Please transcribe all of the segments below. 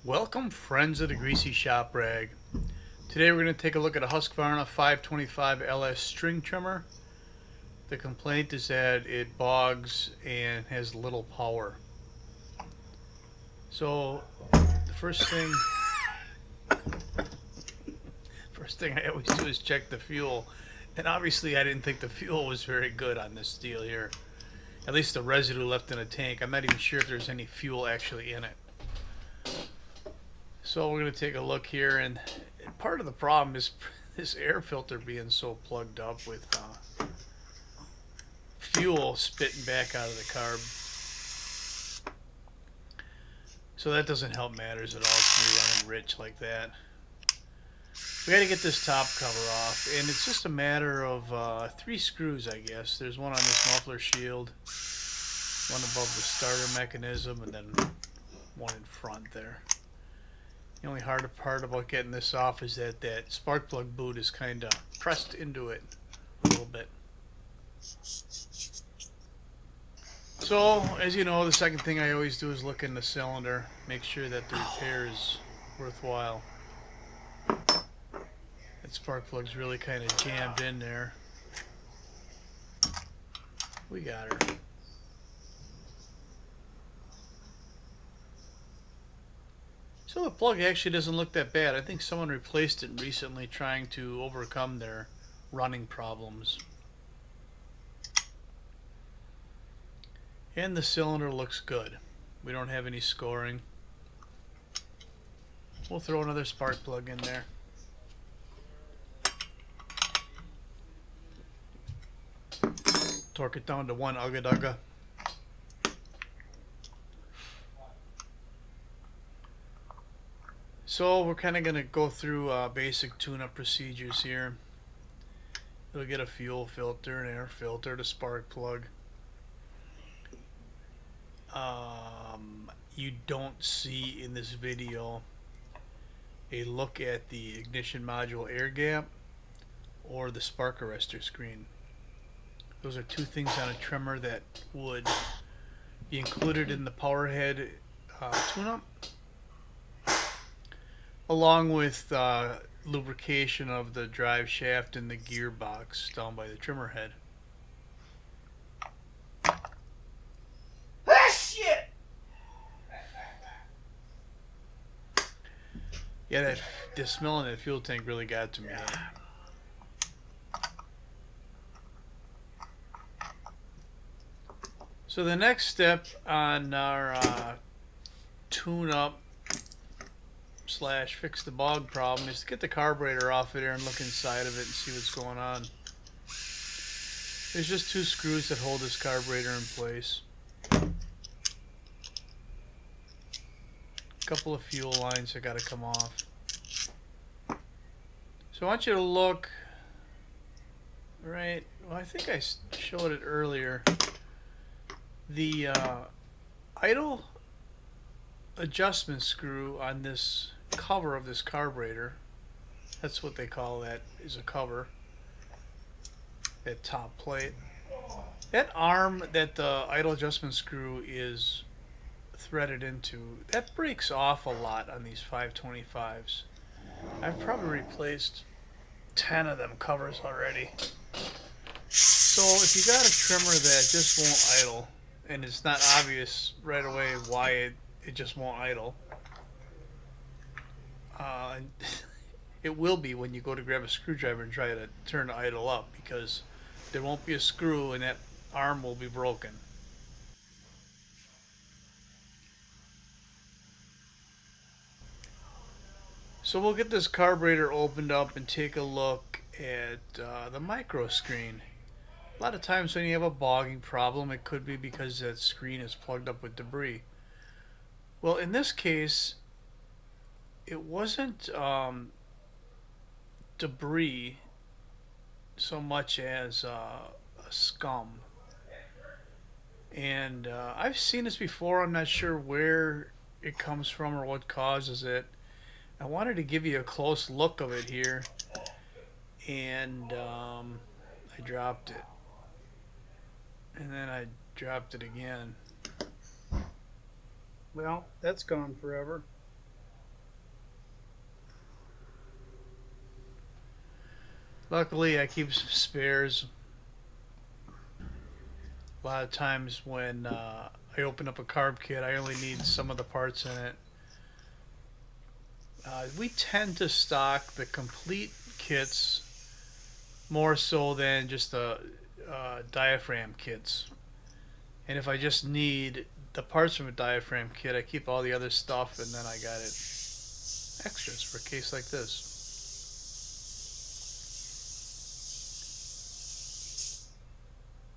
Welcome friends of the Greasy Shop Rag. Today we're going to take a look at a Husqvarna 525 LS string trimmer. The complaint is that it bogs and has little power. So the first thing I always do is check the fuel. And obviously I didn't think the fuel was very good on this deal here. At least the residue left in a tank. I'm not even sure if there's any fuel actually in it. So we're going to take a look here, and part of the problem is this air filter being so plugged up with fuel spitting back out of the carb. So that doesn't help matters at all to me running rich like that. We got to get this top cover off, and it's just a matter of 3 screws, I guess. There's one on this muffler shield, one above the starter mechanism, and then one in front there. The only hard part about getting this off is that spark plug boot is kind of pressed into it a little bit. So, as you know, the second thing I always do is look in the cylinder, make sure that the repair is worthwhile. That spark plug's really kind of jammed in there. We got her. So the plug actually doesn't look that bad. I think someone replaced it recently trying to overcome their running problems. And the cylinder looks good. We don't have any scoring. We'll throw another spark plug in there. Torque it down to 1 ugga dugga. So we're kind of going to go through basic tune-up procedures here. We'll get a fuel filter, an air filter, the spark plug. You don't see in this video a look at the ignition module air gap or the spark arrestor screen. Those are 2 things on a trimmer that would be included in the power head tune-up, along with lubrication of the drive shaft and the gearbox down by the trimmer head. Ah, shit! Yeah, the smell in that fuel tank really got to me. So the next step on our tune-up / fix the bog problem is to get the carburetor off of there and look inside of it and see what's going on. There's just 2 screws that hold this carburetor in place. A couple of fuel lines that got to come off. So I want you to look right, well, I think I showed it earlier. The idle adjustment screw on this cover of this carburetor, that's what they call that, is a cover, that top plate. That arm that the idle adjustment screw is threaded into, that breaks off a lot on these 525s. I've probably replaced 10 of them covers already. So if you got a trimmer that just won't idle, and it's not obvious right away why it just won't idle, it will be when you go to grab a screwdriver and try to turn the idle up, because there won't be a screw and that arm will be broken. So we'll get this carburetor opened up and take a look at the micro screen. A lot of times when you have a bogging problem, it could be because that screen is plugged up with debris. Well, in this case, it wasn't debris so much as a scum. And I've seen this before. I'm not sure where it comes from or what causes it. I wanted to give you a close look of it here, and I dropped it. And then I dropped it again. Well, that's gone forever. Luckily, I keep some spares. A lot of times when I open up a carb kit, I only need some of the parts in it. We tend to stock the complete kits more so than just the diaphragm kits. And if I just need the parts from a diaphragm kit, I keep all the other stuff, and then I got it extras for a case like this.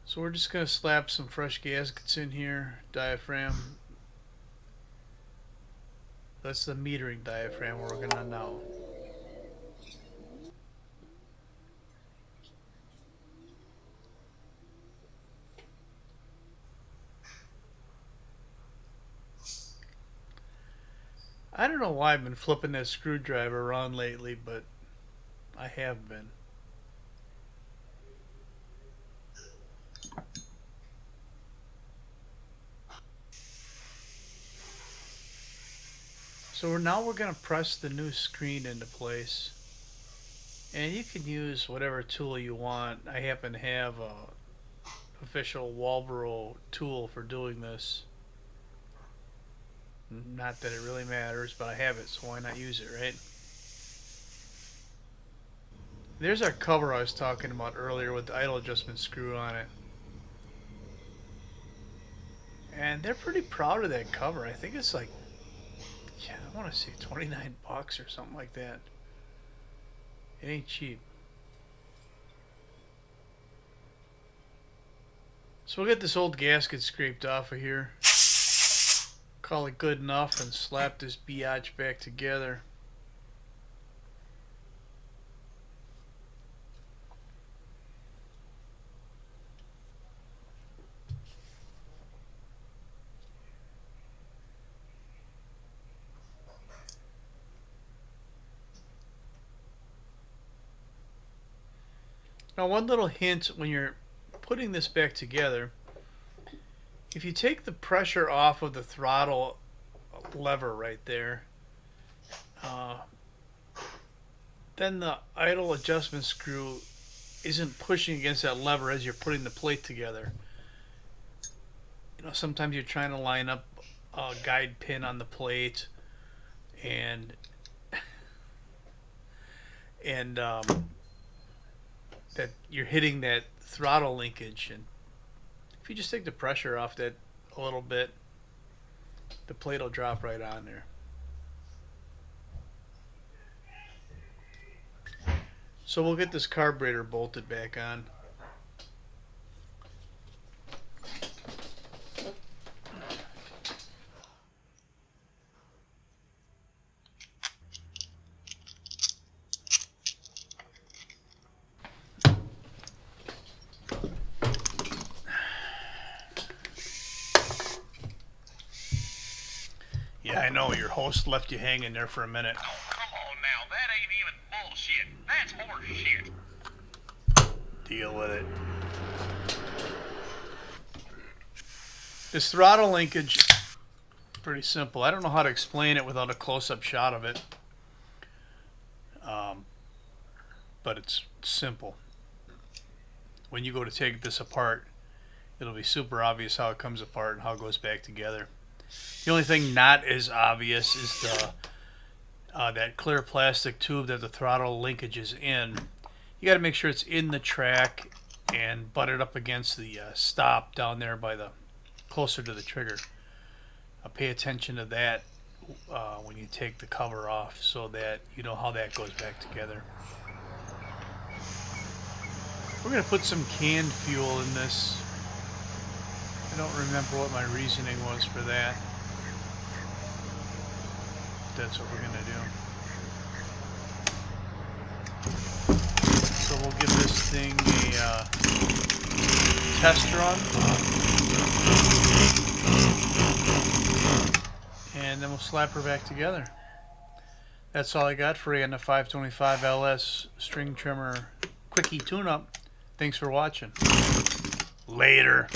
So we're just going to slap some fresh gaskets in here, diaphragm. That's the metering diaphragm we're working on now. I don't know why I've been flipping that screwdriver around lately, but I have been. So now we're going to press the new screen into place. And you can use whatever tool you want. I happen to have a official Walbro tool for doing this. Not that it really matters, but I have it, so why not use it, right? There's our cover I was talking about earlier with the idle adjustment screw on it. And they're pretty proud of that cover. I think it's like, yeah, I want to say 29 bucks or something like that. It ain't cheap. So we'll get this old gasket scraped off of here. Call it good enough and slap this biatch back together. Now, one little hint when you're putting this back together, if you take the pressure off of the throttle lever right there, then the idle adjustment screw isn't pushing against that lever as you're putting the plate together. You know, sometimes you're trying to line up a guide pin on the plate, and that you're hitting that throttle linkage, and if you just take the pressure off that a little bit, the plate will drop right on there. So we'll get this carburetor bolted back on. Yeah, I know, your host left you hanging there for a minute. Oh, come on now, that ain't even bullshit. That's horse shit. Deal with it. This throttle linkage, pretty simple. I don't know how to explain it without a close-up shot of it. But it's simple. When you go to take this apart, it'll be super obvious how it comes apart and how it goes back together. The only thing not as obvious is the that clear plastic tube that the throttle linkage is in. You got to make sure it's in the track and butted up against the stop down there by the closer to the trigger. Pay attention to that when you take the cover off, so that you know how that goes back together. We're going to put some canned fuel in this. I don't remember what my reasoning was for that. That's what we're going to do. So we'll give this thing a test run. And then we'll slap her back together. That's all I got for you on the 525 LS string trimmer quickie tune-up. Thanks for watching. Later.